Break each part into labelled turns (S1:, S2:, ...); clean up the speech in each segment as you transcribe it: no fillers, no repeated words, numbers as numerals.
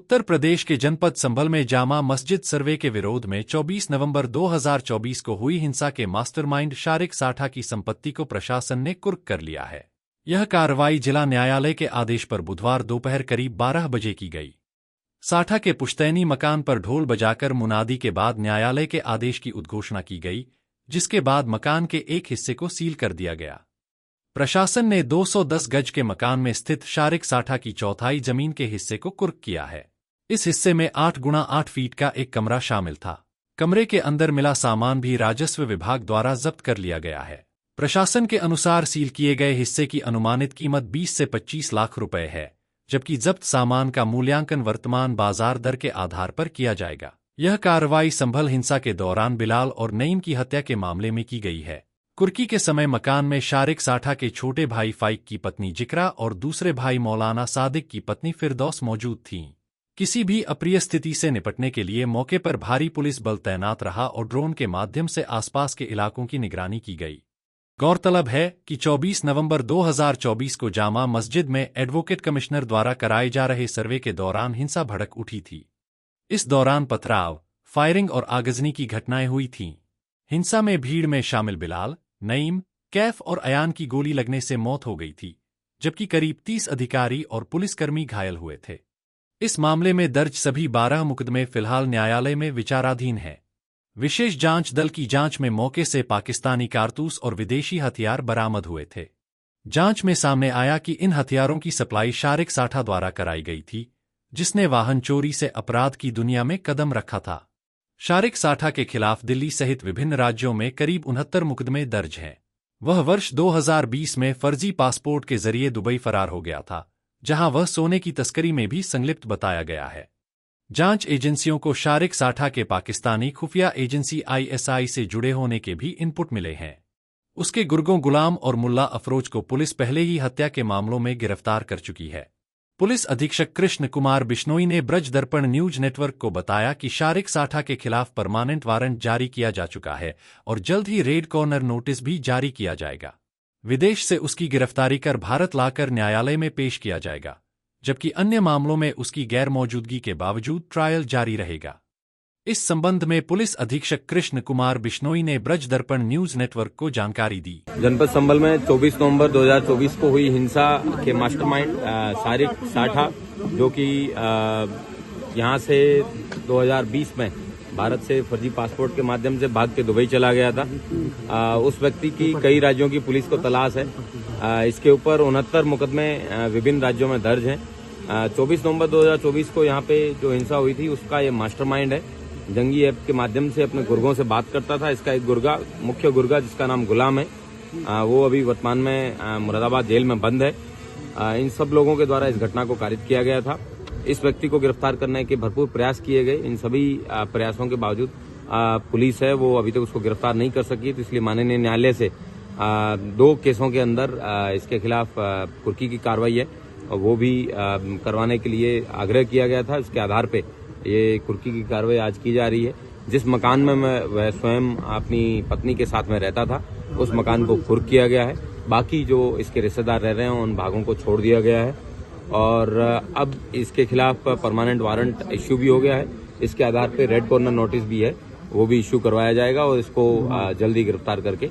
S1: उत्तर प्रदेश के जनपद संभल में जामा मस्जिद सर्वे के विरोध में 24 नवंबर 2024 को हुई हिंसा के मास्टरमाइंड शारिक साठा की संपत्ति को प्रशासन ने कुर्क कर लिया है। यह कार्रवाई जिला न्यायालय के आदेश पर बुधवार दोपहर करीब 12 बजे की गई। साठा के पुश्तैनी मकान पर ढोल बजाकर मुनादी के बाद न्यायालय के आदेश की उद्घोषणा की गई, जिसके बाद मकान के एक हिस्से को सील कर दिया गया। प्रशासन ने 210 गज के मकान में स्थित शारिक साठा की चौथाई जमीन के हिस्से को कुर्क किया है। इस हिस्से में 8 गुणा 8 फीट का एक कमरा शामिल था। कमरे के अंदर मिला सामान भी राजस्व विभाग द्वारा जब्त कर लिया गया है। प्रशासन के अनुसार सील किए गए हिस्से की अनुमानित कीमत 20 से 25 लाख रुपए है, जबकि जब्त सामान का मूल्यांकन वर्तमान बाजार दर के आधार पर किया जाएगा। यह कार्रवाई संभल हिंसा के दौरान बिलाल और नईम की हत्या के मामले में की गई है। कुर्की के समय मकान में शारिक साठा के छोटे भाई फाइक की पत्नी जिक्रा और दूसरे भाई मौलाना सादिक की पत्नी फिरदौस मौजूद थीं। किसी भी अप्रिय स्थिति से निपटने के लिए मौके पर भारी पुलिस बल तैनात रहा और ड्रोन के माध्यम से आसपास के इलाकों की निगरानी की गई। गौरतलब है कि 24 नवंबर 2024 को जामा मस्जिद में एडवोकेट कमिश्नर द्वारा कराए जा रहे सर्वे के दौरान हिंसा भड़क उठी थी। इस दौरान पथराव, फायरिंग और आगजनी की घटनाएं हुई थीं। हिंसा में भीड़ में शामिल बिलाल, नईम, कैफ और अयान की गोली लगने से मौत हो गई थी, जबकि करीब 30 अधिकारी और पुलिसकर्मी घायल हुए थे। इस मामले में दर्ज सभी 12 मुकदमे फिलहाल न्यायालय में विचाराधीन हैं। विशेष जांच दल की जांच में मौके से पाकिस्तानी कारतूस और विदेशी हथियार बरामद हुए थे। जांच में सामने आया कि इन हथियारों की सप्लाई शारिक साठा द्वारा कराई गई थी, जिसने वाहन चोरी से अपराध की दुनिया में कदम रखा था। शारिक साठा के खिलाफ दिल्ली सहित विभिन्न राज्यों में करीब 69 मुकदमे दर्ज हैं। वह वर्ष 2020 में फर्जी पासपोर्ट के जरिए दुबई फरार हो गया था, जहां वह सोने की तस्करी में भी संलिप्त बताया गया है। जांच एजेंसियों को शारिक साठा के पाकिस्तानी खुफिया एजेंसी ISI से जुड़े होने के भी इनपुट मिले हैं। उसके गुर्गों गुलाम और मुल्ला अफरोज को पुलिस पहले ही हत्या के मामलों में गिरफ्तार कर चुकी है। पुलिस अधीक्षक कृष्ण कुमार बिश्नोई ने ब्रज दर्पण न्यूज नेटवर्क को बताया कि शारिक साठा के खिलाफ परमानेंट वारंट जारी किया जा चुका है और जल्द ही रेड कॉर्नर नोटिस भी जारी किया जाएगा। विदेश से उसकी गिरफ्तारी कर भारत लाकर न्यायालय में पेश किया जाएगा, जबकि अन्य मामलों में उसकी गैर मौजूदगी के बावजूद ट्रायल जारी रहेगा। इस संबंध में पुलिस अधीक्षक कृष्ण कुमार बिश्नोई ने ब्रज दर्पण न्यूज नेटवर्क को जानकारी दी।
S2: जनपद संभल में 24 नवंबर 2024 को हुई हिंसा के मास्टरमाइंड शारिक साठा, जो कि यहां से 2020 में भारत से फर्जी पासपोर्ट के माध्यम से भाग के दुबई चला गया था। उस व्यक्ति की कई राज्यों की पुलिस को तलाश है। इसके ऊपर 69 मुकदमे विभिन्न राज्यों में दर्ज हैं। 24 नवंबर 2024 को यहाँ पे जो हिंसा हुई थी उसका ये मास्टरमाइंड है। जंगी ऐप के माध्यम से अपने गुर्गों से बात करता था। इसका एक गुर्गा, मुख्य गुर्गा जिसका नाम गुलाम है, वो अभी वर्तमान में मुरादाबाद जेल में बंद है। इन सब लोगों के द्वारा इस घटना को कारित किया गया था। इस व्यक्ति को गिरफ्तार करने के भरपूर प्रयास किए गए। इन सभी प्रयासों के बावजूद पुलिस है वो अभी तक उसको गिरफ्तार नहीं कर सकी, तो इसलिए माननीय न्यायालय से 2 केसों के अंदर इसके खिलाफ कुर्की की कार्रवाई है और वो भी करवाने के लिए आग्रह किया गया था। इसके आधार पे ये कुर्की की कार्रवाई आज की जा रही है। जिस मकान में वह स्वयं अपनी पत्नी के साथ में रहता था, उस मकान को कुर्क किया गया है। बाकी जो इसके रिश्तेदार रह रहे हैं उन भागों को छोड़ दिया गया है और अब इसके खिलाफ परमानेंट वारंट इश्यू भी हो गया है। इसके आधार पे रेड कॉर्नर नोटिस भी है, वो भी इश्यू करवाया जाएगा और इसको जल्दी गिरफ्तार करके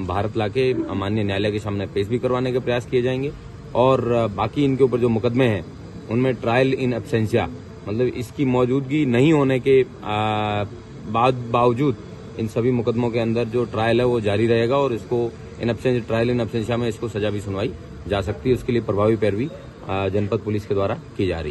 S2: भारत लाके माननीय न्यायालय के सामने पेश भी करवाने के प्रयास किए जाएंगे। और बाकी इनके ऊपर जो मुकदमे हैं उनमें ट्रायल इन एब्सेंशिया, मतलब इसकी मौजूदगी नहीं होने के बावजूद इन सभी मुकदमों के अंदर जो ट्रायल है वो जारी रहेगा और इसको ट्रायल इन एब्सेंशिया में इसको सजा भी सुनवाई जा सकती है। उसके लिए प्रभावी पैरवी जनपद पुलिस के द्वारा की जा रही है।